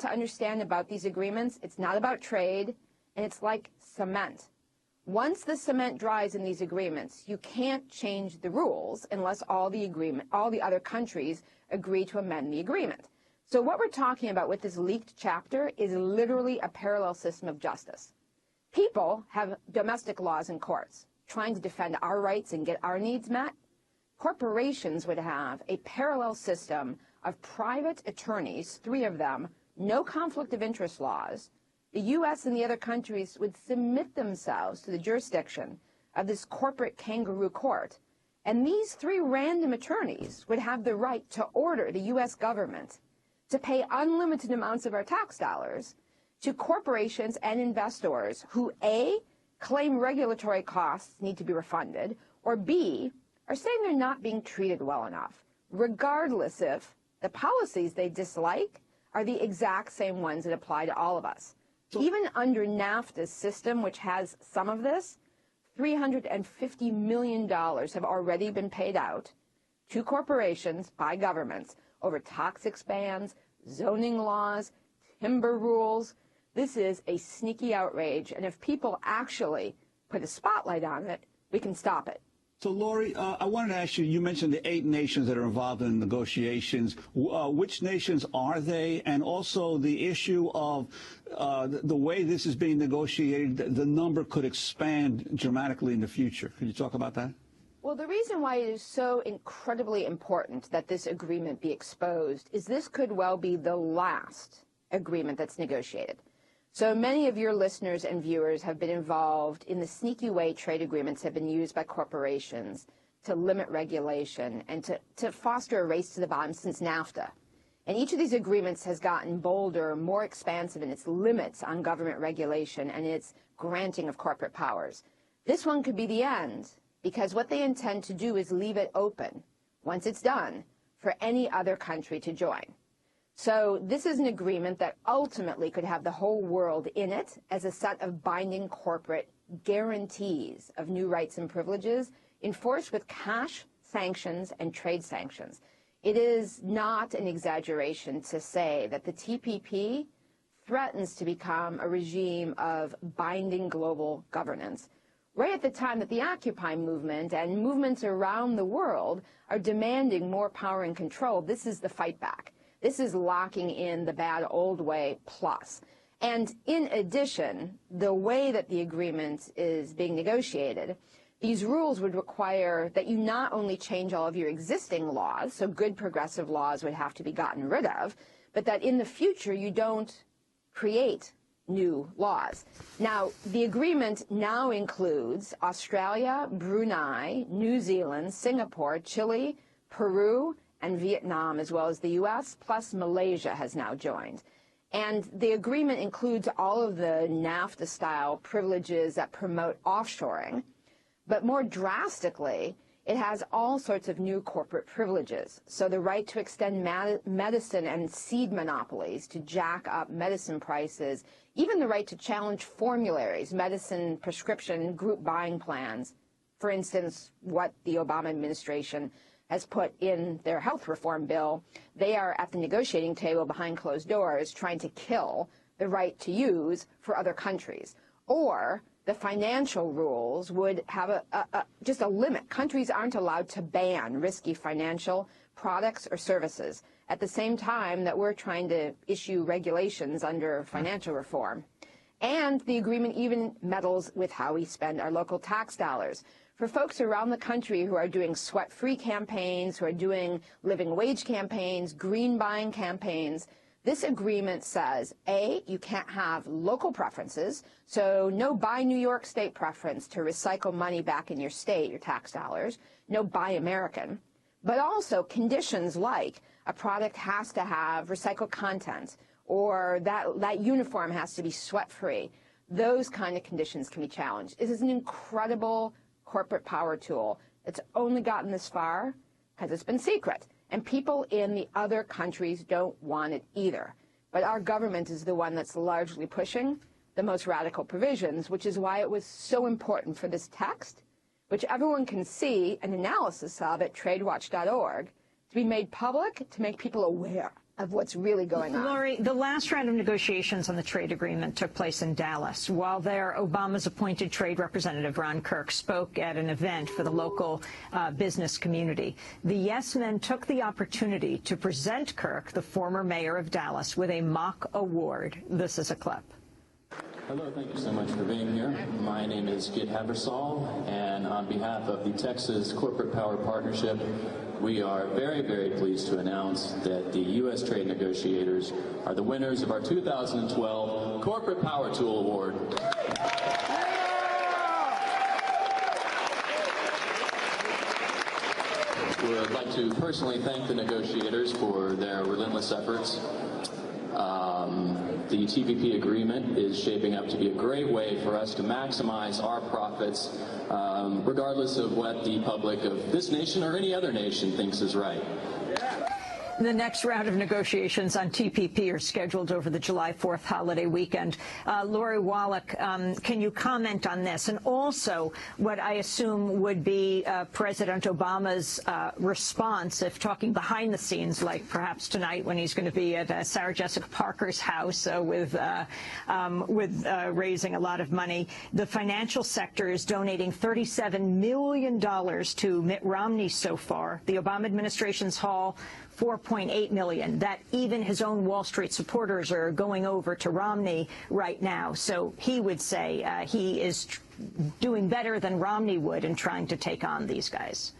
to understand about these agreements, it's not about trade, and it's like cement. Once the cement dries in these agreements, you can't change the rules unless all the other countries agree to amend the agreement. So what we're talking about with this leaked chapter is literally a parallel system of justice. People have domestic laws in courts trying to defend our rights and get our needs met. Corporations would have a parallel system of private attorneys, 3 of them, no conflict of interest laws. The U.S. and the other countries would submit themselves to the jurisdiction of this corporate kangaroo court. And these 3 random attorneys would have the right to order the U.S. government to pay unlimited amounts of our tax dollars to corporations and investors who, A, claim regulatory costs need to be refunded, or B, are saying they're not being treated well enough, regardless if the policies they dislike are the exact same ones that apply to all of us. Even under NAFTA's system, which has some of this, $350 million have already been paid out to corporations by governments over toxics bans, zoning laws, timber rules. This is a sneaky outrage, and if people actually put a spotlight on it, we can stop it. So, Lori, I wanted to ask you, you mentioned the 8 nations that are involved in negotiations. Which nations are they? And also the issue of the way this is being negotiated, the number could expand dramatically in the future. Could you talk about that? Well, the reason why it is so incredibly important that this agreement be exposed is this could well be the last agreement that's negotiated. So many of your listeners and viewers have been involved in the sneaky way trade agreements have been used by corporations to limit regulation and to foster a race to the bottom since NAFTA. And each of these agreements has gotten bolder, more expansive in its limits on government regulation and its granting of corporate powers. This one could be the end, because what they intend to do is leave it open, once it's done, for any other country to join. So this is an agreement that ultimately could have the whole world in it as a set of binding corporate guarantees of new rights and privileges enforced with cash sanctions and trade sanctions. It is not an exaggeration to say that the TPP threatens to become a regime of binding global governance, right at the time that the Occupy movement and movements around the world are demanding more power and control. This is the fight back. This is locking in the bad old way plus. And in addition, the way that the agreement is being negotiated, these rules would require that you not only change all of your existing laws, so good progressive laws would have to be gotten rid of, but that in the future you don't create new laws. Now, the agreement now includes Australia, Brunei, New Zealand, Singapore, Chile, Peru, and Vietnam, as well as the U.S., plus Malaysia has now joined. And the agreement includes all of the NAFTA-style privileges that promote offshoring, but more drastically, it has all sorts of new corporate privileges. So the right to extend medicine and seed monopolies to jack up medicine prices, even the right to challenge formularies, medicine prescription group buying plans. For instance, what the Obama administration has put in their health reform bill, they are at the negotiating table behind closed doors trying to kill the right to use for other countries. Or the financial rules would have just a limit. Countries aren't allowed to ban risky financial products or services at the same time that we're trying to issue regulations under financial reform. And the agreement even meddles with how we spend our local tax dollars. For folks around the country who are doing sweat-free campaigns, who are doing living wage campaigns, green buying campaigns, this agreement says, A, you can't have local preferences, so no Buy New York State preference to recycle money back in your state, your tax dollars, no Buy American, but also conditions like a product has to have recycled content or that uniform has to be sweat-free. Those kind of conditions can be challenged. This is an incredible corporate power tool. It's only gotten this far because it's been secret. And people in the other countries don't want it either. But our government is the one that's largely pushing the most radical provisions, which is why it was so important for this text, which everyone can see an analysis of at tradewatch.org, to be made public to make people aware of what's really going on. Lori, the last round of negotiations on the trade agreement took place in Dallas. While there, Obama's appointed trade representative, Ron Kirk, spoke at an event for the local business community. The yes men took the opportunity to present Kirk, the former mayor of Dallas, with a mock award. This is a clip. Hello, thank you so much for being here. My name is Gid Habersall, and on behalf of the Texas Corporate Power Partnership, we are very, very pleased to announce that the U.S. trade negotiators are the winners of our 2012 Corporate Power Tool Award. We would like to personally thank the negotiators for their relentless efforts. The TPP agreement is shaping up to be a great way for us to maximize our profits, regardless of what the public of this nation or any other nation thinks is right. The next round of negotiations on TPP are scheduled over the July 4th holiday weekend. Lori Wallach, can you comment on this? And also what I assume would be President Obama's response, if talking behind the scenes, like perhaps tonight when he's going to be at Sarah Jessica Parker's house with raising a lot of money. The financial sector is donating $37 million to Mitt Romney so far. The Obama administration's haul, $4.8 million. That even his own Wall Street supporters are going over to Romney right now. So he would say he is doing better than Romney would in trying to take on these guys.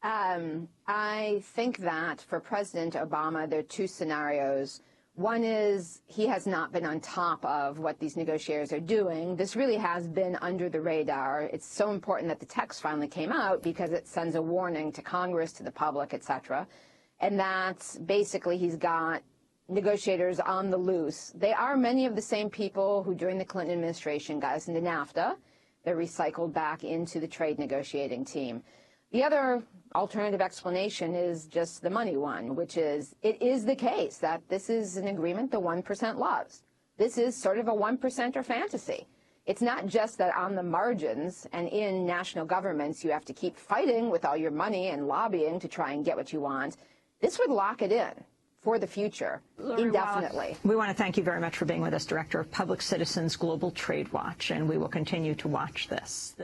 I think that for President Obama, there are two scenarios. One is he has not been on top of what these negotiators are doing. This really has been under the radar. It's so important that the text finally came out because it sends a warning to Congress, to the public, etc. And that's basically he's got negotiators on the loose. They are many of the same people who during the Clinton administration got us into NAFTA. They're recycled back into the trade negotiating team. The other alternative explanation is just the money one, which is it is the case that this is an agreement the 1% loves. This is sort of a 1%er fantasy. It's not just that on the margins and in national governments you have to keep fighting with all your money and lobbying to try and get what you want. This would lock it in for the future, indefinitely. We want to thank you very much for being with us, Director of Public Citizens Global Trade Watch, and we will continue to watch this.